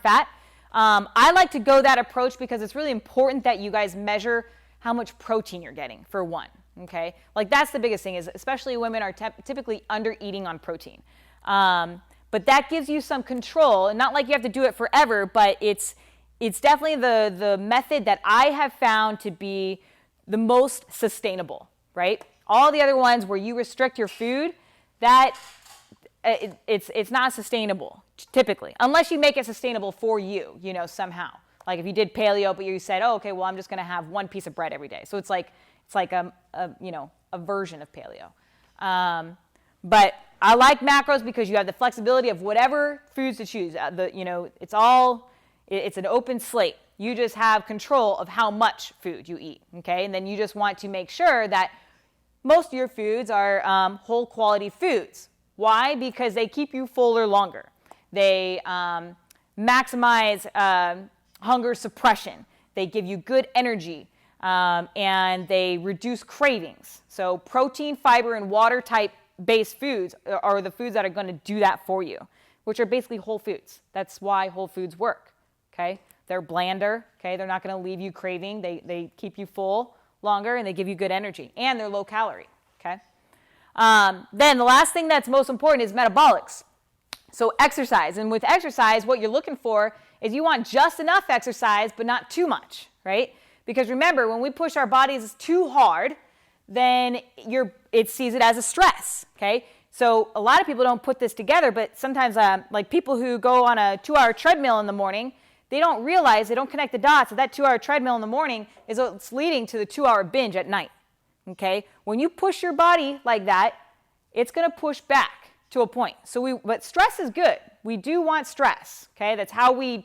fat. I like to go that approach because it's really important that you guys measure how much protein you're getting, for one, okay? Like, that's the biggest thing, is especially women are typically under-eating on protein. But that gives you some control, and not like you have to do it forever, but it's definitely the method that I have found to be the most sustainable, right? All the other ones where you restrict your food, that it's not sustainable typically, unless you make it sustainable for you, somehow. Like if you did paleo, but you said, oh, okay, well, I'm just going to have one piece of bread every day. So it's like a version of paleo. But I like macros because you have the flexibility of whatever foods to choose. It's an open slate. You just have control of how much food you eat, okay? And then you just want to make sure that most of your foods are whole quality foods. Why? Because they keep you fuller longer. They maximize hunger suppression. They give you good energy, and they reduce cravings. So protein, fiber, and water type based foods are the foods that are going to do that for you, which are basically whole foods. That's why whole foods work, okay? They're blander, okay? They're not going to leave you craving. They keep you full longer, and they give you good energy, and they're low calorie, okay? Then the last thing that's most important is metabolics. So exercise, and with exercise, what you're looking for is you want just enough exercise, but not too much, right? Because remember, when we push our bodies too hard, then it sees it as a stress, okay? So a lot of people don't put this together, but sometimes like people who go on a 2-hour treadmill in the morning, they don't realize, they don't connect the dots that 2-hour treadmill in the morning is what's leading to the 2-hour binge at night, okay? When you push your body like that, it's going to push back to a point. But stress is good. We do want stress, okay? That's how we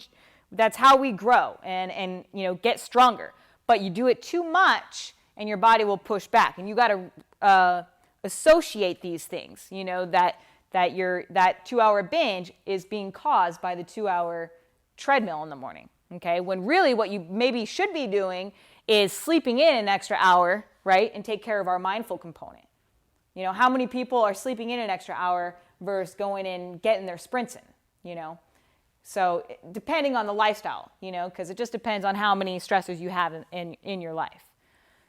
grow and get stronger. But you do it too much, and your body will push back. And you got to associate these things. That 2-hour binge is being caused by the 2-hour treadmill in the morning. Okay, when really what you maybe should be doing is sleeping in an extra hour, right, and take care of our mindful component. How many people are sleeping in an extra hour versus going and getting their sprints in, So depending on the lifestyle, because it just depends on how many stressors you have in your life.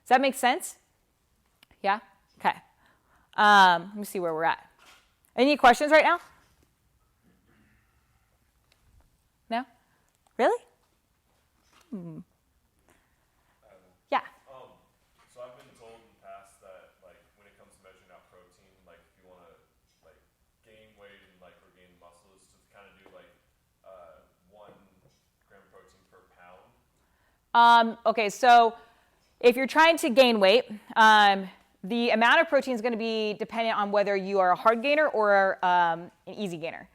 Does that make sense? Yeah? Okay. Let me see where we're at. Any questions right now? No? Really? Yeah. So I've been told in the past that, like, when it comes to measuring out protein, like, if you want to, like, gain weight and, like, regain muscle, is to kind of do, like, 1 gram protein per pound. Okay, so if you're trying to gain weight, the amount of protein is going to be dependent on whether you are a hard gainer or an easy gainer.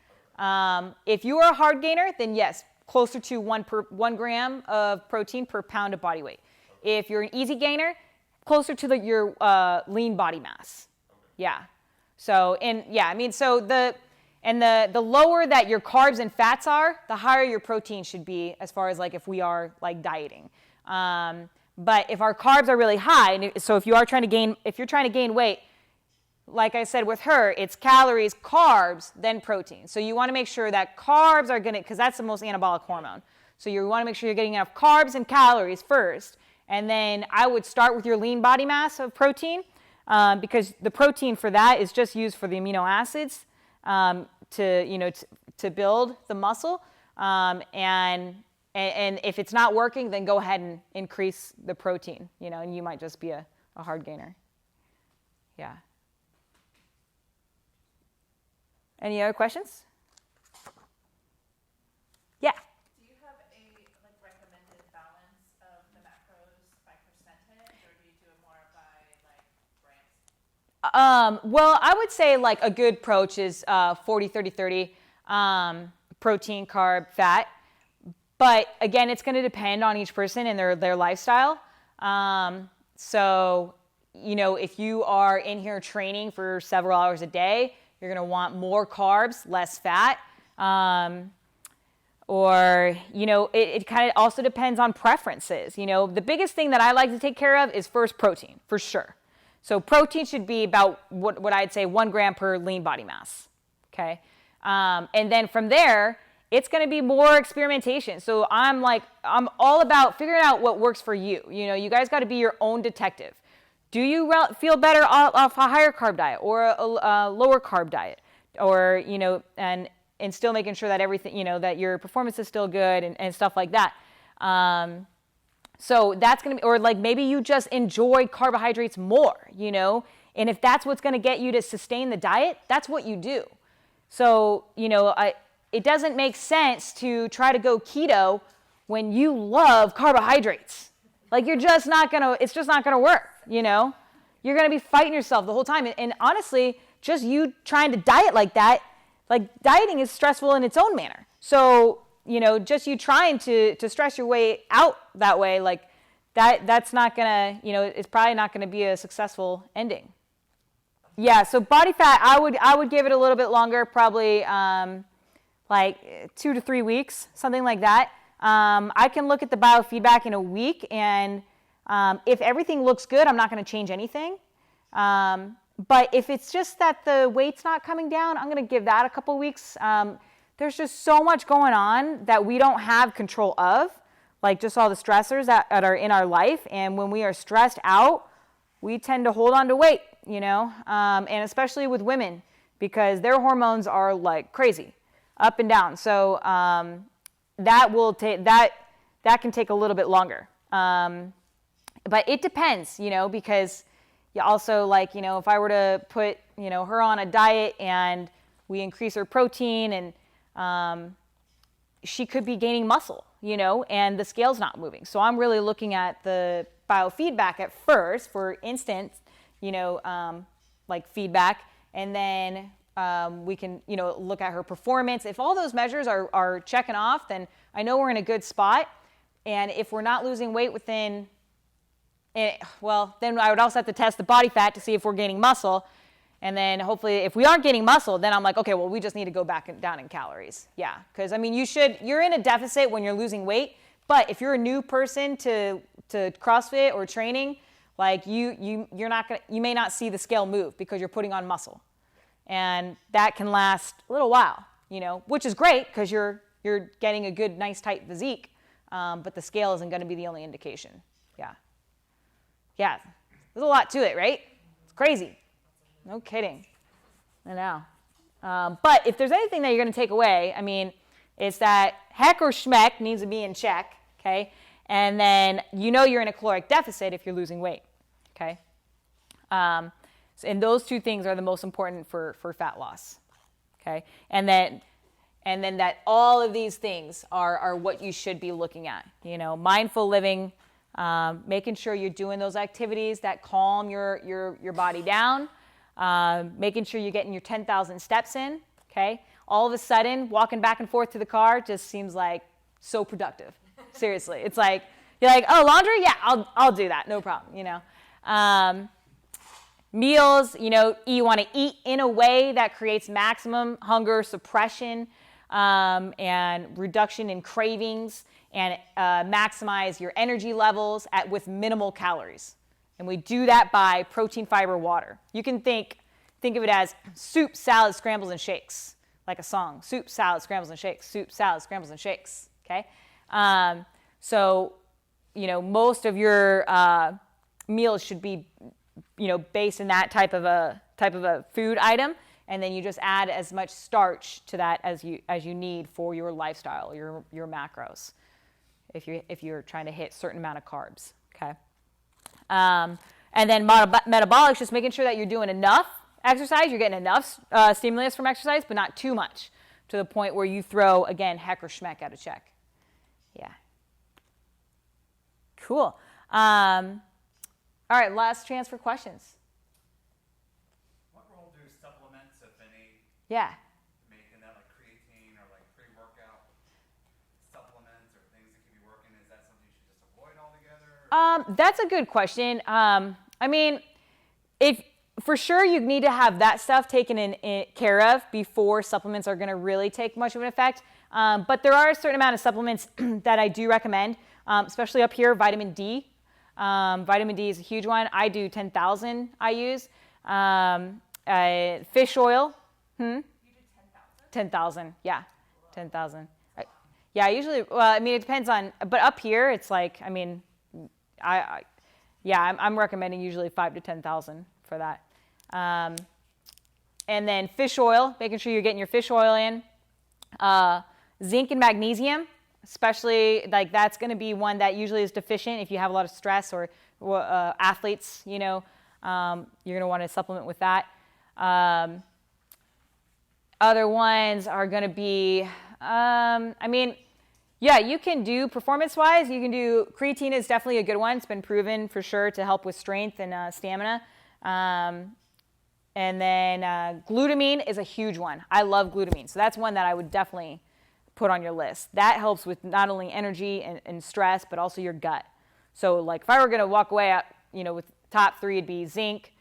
If you are a hard gainer, then yes, closer to 1 gram of protein per pound of body weight. If you're an easy gainer, closer to your lean body mass. Yeah. So the lower that your carbs and fats are, the higher your protein should be, as far as like if we are like dieting. But if our carbs are really high, so if you're trying to gain weight, like I said with her, it's calories, carbs, then protein. So you want to make sure that carbs are because that's the most anabolic hormone. So you want to make sure you're getting enough carbs and calories first. And then I would start with your lean body mass of protein, because the protein for that is just used for the amino acids to build the muscle. And if it's not working, then go ahead and increase the protein, and you might just be a hard gainer. Yeah. Any other questions? Yeah. Do you have a recommended balance of the macros by percentage, or do you do it more by grams? Well, I would say like a good approach is 40, 30, 30 protein, carb, fat. But again, it's going to depend on each person and their lifestyle. So, if you are in here training for several hours a day, you're going to want more carbs, less fat. It kind of also depends on preferences. The biggest thing that I like to take care of is first protein, for sure. So protein should be about what I'd say 1 gram per lean body mass. Okay. And then from there, it's going to be more experimentation. So I'm all about figuring out what works for you. You guys got to be your own detective. Do you feel better off a higher carb diet or a lower carb diet, or and still making sure that everything that your performance is still good and stuff like that. So that's going to be, or like maybe you just enjoy carbohydrates more, and if that's what's going to get you to sustain the diet, that's what you do. So, it doesn't make sense to try to go keto when you love carbohydrates. Like it's just not gonna work, You're gonna be fighting yourself the whole time. And honestly, just you trying to diet like that, like dieting is stressful in its own manner. So, just you trying to stress your way out that way, like that's not gonna, it's probably not gonna be a successful ending. Yeah, so body fat, I would give it a little bit longer, probably like 2 to 3 weeks, something like that. I can look at the biofeedback in a week, and if everything looks good, I'm not going to change anything. But if it's just that the weight's not coming down, I'm going to give that a couple weeks. There's just so much going on that we don't have control of, like just all the stressors that are in our life. And when we are stressed out, we tend to hold on to weight, and especially with women, because their hormones are like crazy, up and down. So that can take a little bit longer. But it depends, because you also if I were to put, her on a diet and we increase her protein, and she could be gaining muscle, and the scale's not moving. So I'm really looking at the biofeedback at first for instant, feedback, and then we can, look at her performance. If all those measures are checking off, then I know we're in a good spot. And if we're not losing weight within, then I would also have to test the body fat to see if we're gaining muscle. And then hopefully if we aren't gaining muscle, then I'm like, okay, well, we just need to go back down in calories. Yeah, because you're in a deficit when you're losing weight. But if you're a new person to CrossFit or training, you may not see the scale move because you're putting on muscle. And that can last a little while, which is great because you're getting a good, nice, tight physique. But the scale isn't going to be the only indication. Yeah, there's a lot to it, right? It's crazy. No kidding. I know. But if there's anything that you're going to take away, it's that heck or schmeck needs to be in check, okay? And then you're in a caloric deficit if you're losing weight, okay? And those two things are the most important for fat loss, okay? And then that all of these things are what you should be looking at. Mindful living, making sure you're doing those activities that calm your body down, making sure you're getting your 10,000 steps in, okay? All of a sudden, walking back and forth to the car just seems like so productive. Seriously. It's like, you're like, oh, laundry? Yeah, I'll do that. No problem, Meals, you want to eat in a way that creates maximum hunger suppression and reduction in cravings, and maximize your energy levels with minimal calories. And we do that by protein, fiber, water. You can think of it as soup, salad, scrambles, and shakes, like a song. Soup, salad, scrambles, and shakes. Soup, salad, scrambles, and shakes. Okay? So, most of your meals should be, based in that type of a food item, and then you just add as much starch to that as you need for your lifestyle, your macros, if you're trying to hit a certain amount of carbs. Okay. And then metabolics, just making sure that you're doing enough exercise, you're getting enough stimulus from exercise, but not too much to the point where you throw, again, heck or schmeck out of check. Yeah. Cool. All right, last chance for questions. What role do supplements, if any, Yeah. make in that, like creatine or like pre-workout supplements or things that could be working? Is that something you should just avoid altogether? That's a good question. If for sure you need to have that stuff taken in care of before supplements are going to really take much of an effect. But there are a certain amount of supplements that I do recommend, especially up here, vitamin D. Vitamin D is a huge one. I do 10,000 I use. Fish oil. You did 10,000? 10,000, yeah. 10,000. Yeah, usually, it depends on, but up here it's like, I'm recommending usually 5 to 10,000 for that. And then fish oil, making sure you're getting your fish oil in. Zinc and magnesium, especially that's going to be one that usually is deficient if you have a lot of stress or athletes, you're going to want to supplement with that. Other ones are going to be, I mean, yeah, you can do performance-wise. You can do creatine is definitely a good one. It's been proven for sure to help with strength and stamina. And then glutamine is a huge one. I love glutamine, so that's one that I would definitely put on your list. That helps with not only energy and stress, but also your gut. So, like, if I were going to walk away, with top 3, it'd be zinc,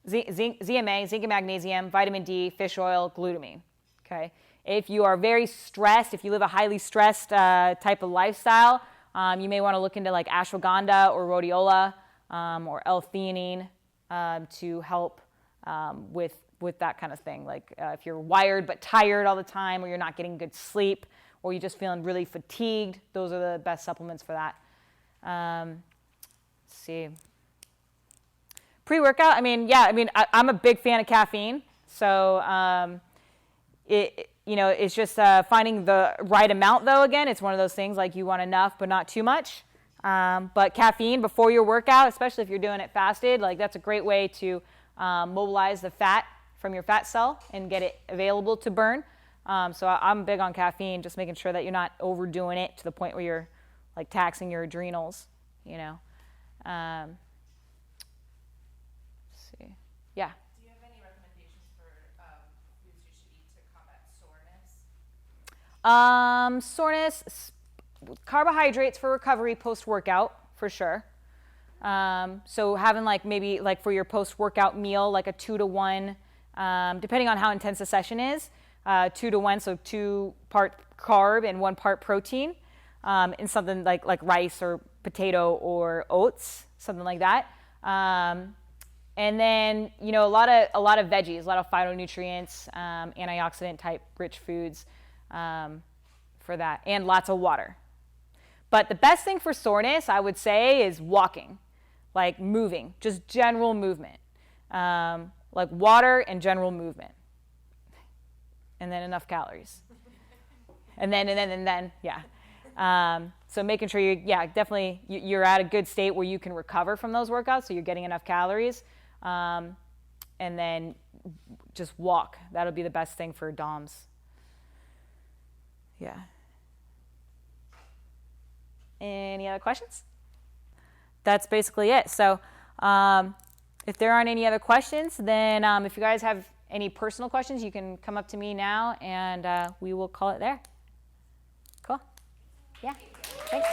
ZMA, zinc and magnesium, vitamin D, fish oil, glutamine. Okay. If you are very stressed, if you live a highly stressed type of lifestyle, you may want to look into like ashwagandha or rhodiola or L-theanine to help with that kind of thing. Like if you're wired but tired all the time, or you're not getting good sleep, or you're just feeling really fatigued, those are the best supplements for that. Let's see. Pre-workout, I'm a big fan of caffeine. So it's just finding the right amount, though. Again, it's one of those things like you want enough but not too much. But caffeine before your workout, especially if you're doing it fasted, like that's a great way to mobilize the fat from your fat cell and get it available to burn. So I'm big on caffeine, just making sure that you're not overdoing it to the point where you're like taxing your adrenals, Let's see. Yeah. Do you have any recommendations for foods you should eat to combat soreness? Soreness, carbohydrates for recovery post-workout, for sure. So having maybe for your post-workout meal, like a 2-to-1, depending on how intense the session is, 2-to-1, so 2 part carb and 1 part protein, in something like rice or potato or oats, something like that. And then, a lot of veggies, a lot of phytonutrients, antioxidant type rich foods for that, and lots of water. But the best thing for soreness, I would say, is walking, like moving, just general movement, like water and general movement, and then enough calories, and then, yeah. So making sure definitely you're at a good state where you can recover from those workouts, so you're getting enough calories, and then just walk. That'll be the best thing for DOMs. Yeah. Any other questions? That's basically it. So if there aren't any other questions, then if you guys have any personal questions, you can come up to me now, and we will call it there. Cool. Yeah. Thanks.